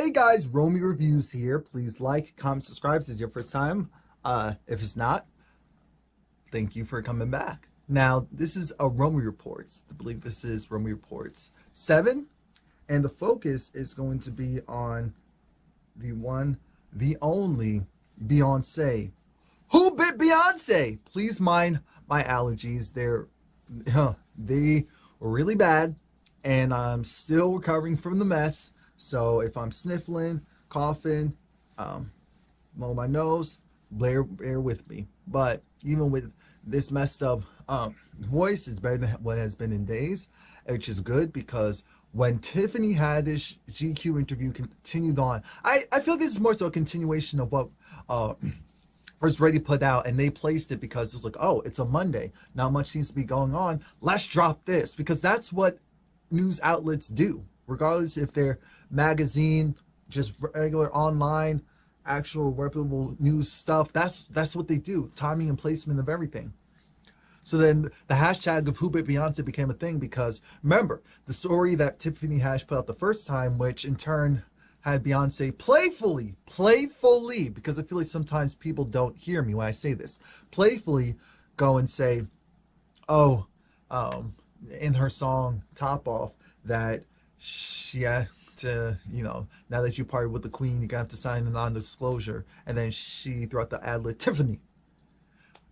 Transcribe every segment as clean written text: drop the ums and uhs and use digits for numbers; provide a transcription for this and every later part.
Hey guys, Romie Reviews here. Please like, comment, subscribe if this is your first time. If it's not, thank you for coming back. Now, this is a Romie Reports. I believe this is Romie Reports 7. And the focus is going to be on the one, the only Beyonce. Who bit Beyonce? Please mind my allergies. They were really bad, and I'm still recovering from the mess. So if I'm sniffling, coughing, blow my nose, bear with me. But even with this messed up voice, it's better than what it has been in days, which is good, because when Tiffany Haddish GQ interview continued on, I feel this is more so a continuation of what was already put out, and they placed it because it was like, oh, it's a Monday, not much seems to be going on, let's drop this, because that's what news outlets do, regardless if they're magazine, just regular online, actual reputable news stuff. That's what they do, timing and placement of everything. So then the hashtag of Who Bit Beyonce became a thing, because remember the story that Tiffany Haddish put out the first time, which in turn had Beyonce playfully, because I feel like sometimes people don't hear me when I say this, playfully go and say, oh, in her song Top Off, that she had to, you know, now that you parted with the queen, you're gonna have to sign a non-disclosure. And then she threw out the ad-lib, Tiffany.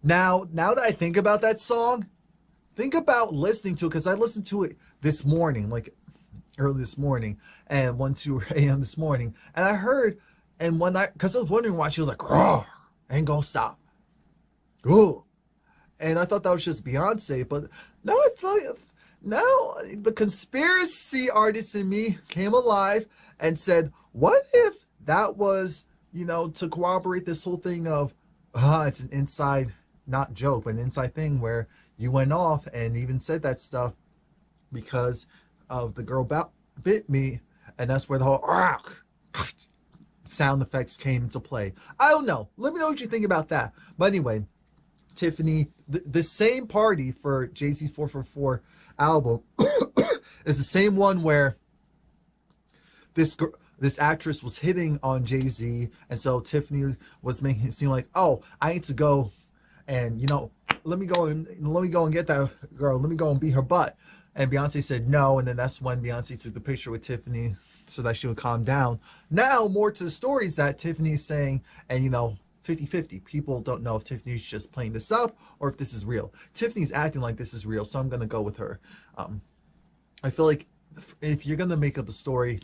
Now that I think about that song, think about listening to it, because I listened to it this morning, like early this morning, and 2 a.m. this morning, and I heard, and when because I was wondering why she was like, "Roar, ain't gonna stop," ooh, and I thought that was just Beyonce, but now I thought, now the conspiracy artist in me came alive and said, what if that was, you know, to corroborate this whole thing of, it's an inside, not joke, but an inside thing where you went off and even said that stuff because of the girl bit me, and that's where the whole sound effects came into play. I don't know. Let me know what you think about that. But anyway, Tiffany, the same party for Jay-Z's 444 album is the same one where this actress was hitting on Jay-Z, and so Tiffany was making it seem like, oh, I need to go and, you know, let me go and get that girl, let me go and beat her butt. And Beyonce said no, and then that's when Beyonce took the picture with Tiffany so that she would calm down. Now, more to the stories that Tiffany is saying, and, you know, 50-50. People don't know if Tiffany's just playing this up or if this is real. Tiffany's acting like this is real, so I'm going to go with her. I feel like if you're going to make up a story,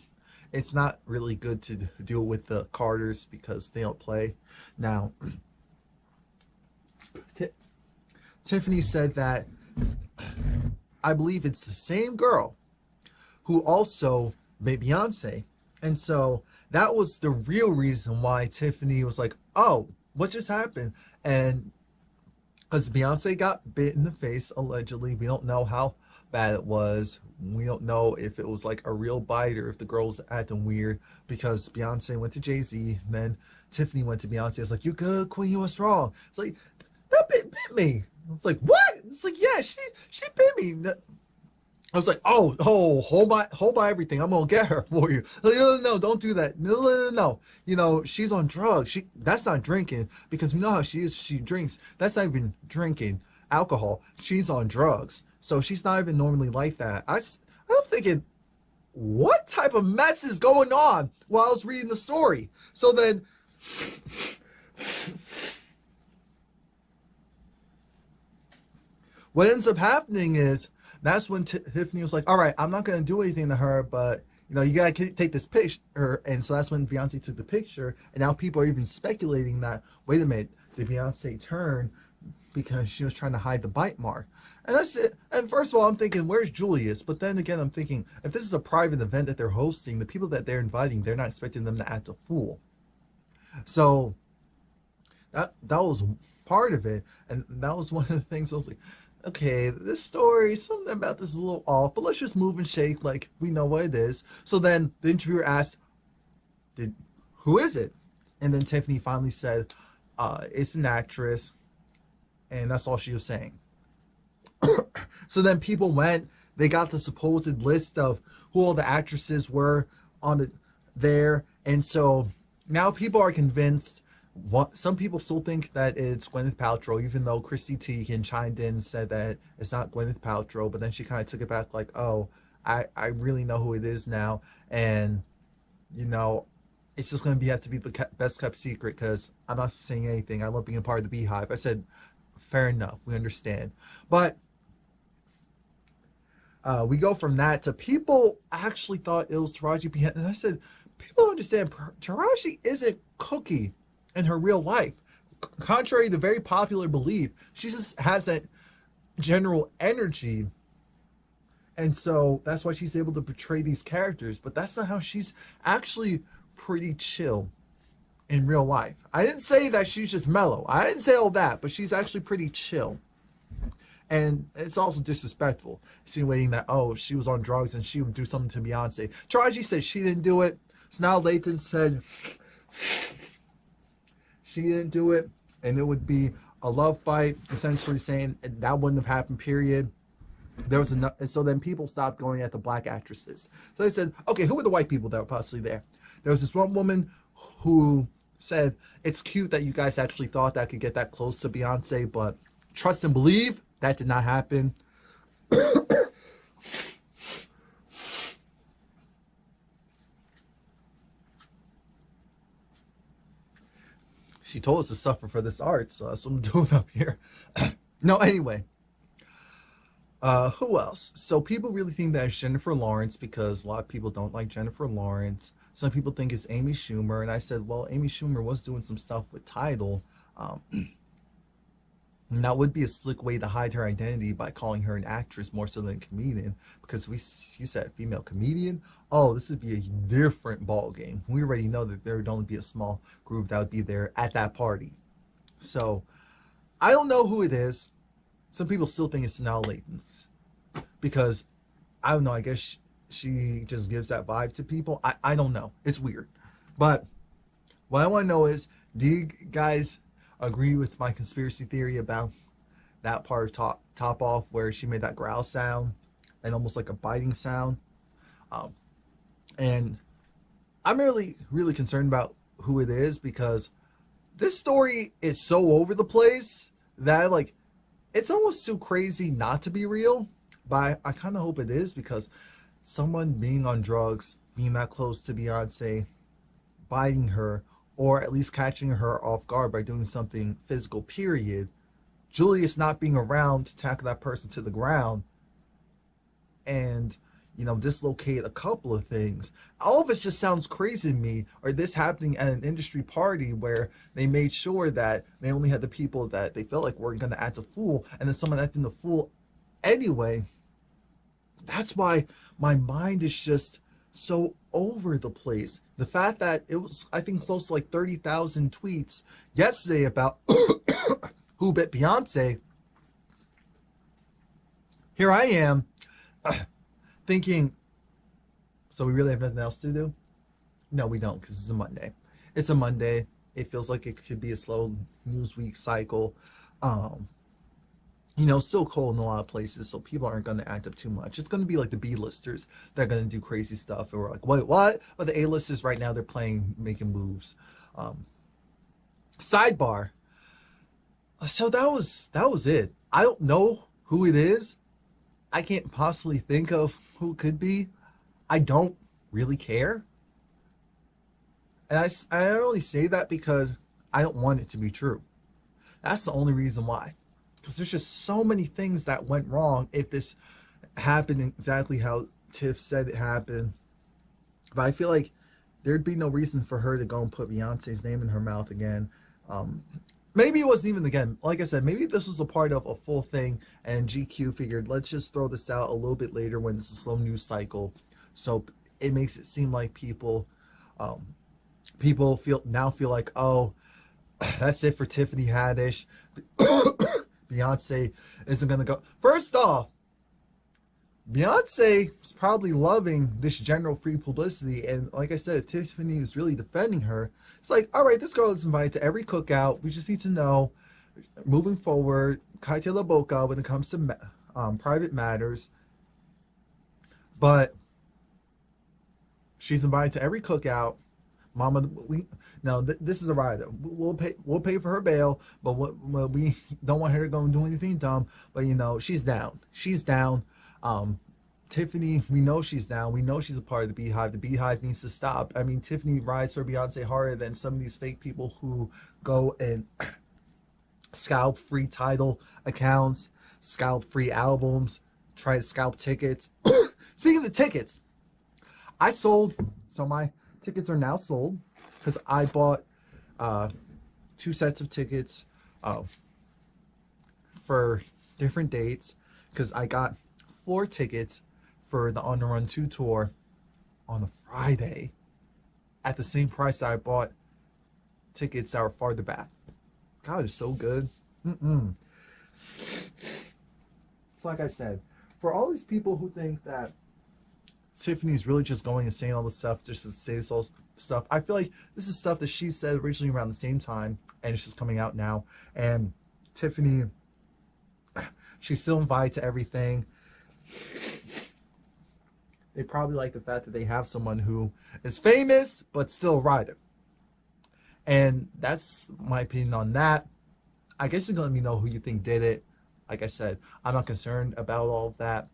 it's not really good to do it with the Carters, because they don't play. Now, Tiffany said that, I believe it's the same girl who also made Beyonce. And so that was the real reason why Tiffany was like, oh, what just happened? And because Beyonce got bit in the face, allegedly. We don't know how bad it was. We don't know if it was like a real bite or if the girl was acting weird, because Beyonce went to Jay-Z, and then Tiffany went to Beyonce. It's like, you good, queen, what's wrong? It's like, that bit me. I was like, what? It's like, yeah, she bit me. I was like, oh, hold by everything. I'm gonna get her for you. Like, no, don't do that. No. You know, she's on drugs. That's not drinking, because we know how she is. She drinks. That's not even drinking alcohol. She's on drugs, so she's not even normally like that. I'm thinking, what type of mess is going on while I was reading the story? So then, what ends up happening is, that's when Tiffany was like, all right, I'm not going to do anything to her, but, you know, you got to take this picture. And so that's when Beyonce took the picture. And now people are even speculating that, wait a minute, did Beyonce turn because she was trying to hide the bite mark? And that's it. And first of all, I'm thinking, where's Julius? But then again, I'm thinking, if this is a private event that they're hosting, the people that they're inviting, they're not expecting them to act a fool. So that was part of it. And that was one of the things I was like, okay, this story, something about this is a little off, but let's just move and shake like we know what it is. So then the interviewer asked, who is it? And then Tiffany finally said, it's an actress. And that's all she was saying. So then people went, they got the supposed list of who all the actresses were on there, And so now people are convinced. Some people still think that it's Gwyneth Paltrow, even though Chrissy Teigen chimed in and said that it's not Gwyneth Paltrow. But then she kind of took it back, like, "Oh, I really know who it is now, and you know, it's just going to have to be the best kept secret because I'm not saying anything. I love being a part of the Beyhive." I said, "Fair enough, we understand." But we go from that to people actually thought it was Taraji P. And I said, people don't understand. Taraji isn't Cookie in her real life. Contrary to very popular belief, she just has that general energy. And so that's why she's able to portray these characters. But that's not how she's actually pretty chill in real life. I didn't say that she's just mellow. I didn't say all that, but she's actually pretty chill. And it's also disrespectful, insinuating that, oh, she was on drugs and she would do something to Beyonce. Taraji said she didn't do it. Sanaa Lathan said she didn't do it. And it would be a love fight, essentially saying that wouldn't have happened, period. There was enough. And so then people stopped going at the black actresses. So they said, okay, who were the white people that were possibly there? There was this one woman who said, it's cute that you guys actually thought that I could get that close to Beyonce, but trust and believe, that did not happen. She told us to suffer for this art, so that's what I'm doing up here. No, anyway. Who else? So people really think that it's Jennifer Lawrence because a lot of people don't like Jennifer Lawrence. Some people think it's Amy Schumer, and I said, well, Amy Schumer was doing some stuff with Tidal. And that would be a slick way to hide her identity by calling her an actress more so than a comedian. Because if you said female comedian, oh, this would be a different ball game. We already know that there would only be a small group that would be there at that party. So I don't know who it is. Some people still think it's Sanaa Lathan because I don't know. I guess she just gives that vibe to people. I don't know. It's weird. But what I want to know is, do you guys agree with my conspiracy theory about that part of top off where she made that growl sound and almost like a biting sound? And I'm really concerned about who it is because this story is so over the place that like it's almost too crazy not to be real. But I kind of hope it is because someone being on drugs, being that close to Beyonce, biting her, or at least catching her off guard by doing something physical, period. Julius not being around to tackle that person to the ground and, you know, dislocate a couple of things. All of it just sounds crazy to me. Or this happening at an industry party where they made sure that they only had the people that they felt like were going to act a fool, and then someone acting a fool anyway. That's why my mind is just so over the place. The fact that it was, I think, close to like 30,000 tweets yesterday about who bit Beyonce. Here I am thinking, so we really have nothing else to do? No, we don't, because it's a Monday. It's a Monday. It feels like it could be a slow news week cycle. You know, still cold in a lot of places, so people aren't going to act up too much. It's going to be like the B-listers that are going to do crazy stuff, and we're like, wait, what? But the A-listers right now, they're making moves. Sidebar. So that was it. I don't know who it is. I can't possibly think of who it could be. I don't really care. And I only say that because I don't want it to be true. That's the only reason why. Because there's just so many things that went wrong if this happened exactly how Tiff said it happened. But I feel like there'd be no reason for her to go and put Beyonce's name in her mouth again. Maybe it wasn't even, again, like I said, maybe this was a part of a full thing and GQ figured, let's just throw this out a little bit later when it's a slow news cycle. So it makes it seem like people feel like, oh, that's it for Tiffany Haddish. Beyonce isn't going to go. First off, Beyonce was probably loving this general free publicity. And like I said, if Tiffany was really defending her, it's like, all right, this girl is invited to every cookout. We just need to know, moving forward, Kaite La Boca when it comes to private matters. But she's invited to every cookout. Mama, we no. This is a rider. We'll pay for her bail, but we don't want her to go and do anything dumb. But you know, she's down. She's down. Tiffany, we know she's down. We know she's a part of the Beyhive. The Beyhive needs to stop. I mean, Tiffany rides for Beyonce harder than some of these fake people who go and scalp free title accounts, scalp free albums, try to scalp tickets. Speaking of the tickets, I sold, so my tickets are now sold because I bought 2 sets of tickets for different dates because I got 4 tickets for the On the Run 2 tour on a Friday at the same price that I bought tickets that were farther back. God, it's so good. So like I said, for all these people who think that Tiffany's really just going and saying all this stuff just to say this all stuff, I feel like this is stuff that she said originally around the same time and it's just coming out now. And Tiffany, she's still invited to everything. They probably like the fact that they have someone who is famous but still a rider. And that's my opinion on that. I guess you can let me know who you think did it. Like I said, I'm not concerned about all of that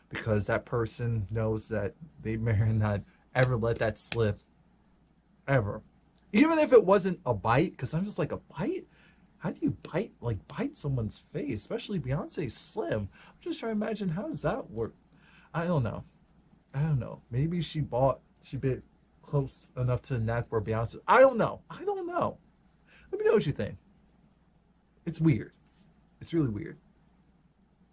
because that person knows that they may not ever let that slip. Ever. Even if it wasn't a bite, because I'm just like, a bite? How do you bite someone's face? Especially Beyonce's slim. I'm just trying to imagine, how does that work? I don't know. Maybe she bit close enough to the neck where Beyonce. I don't know. Let me know what you think. It's weird. It's really weird.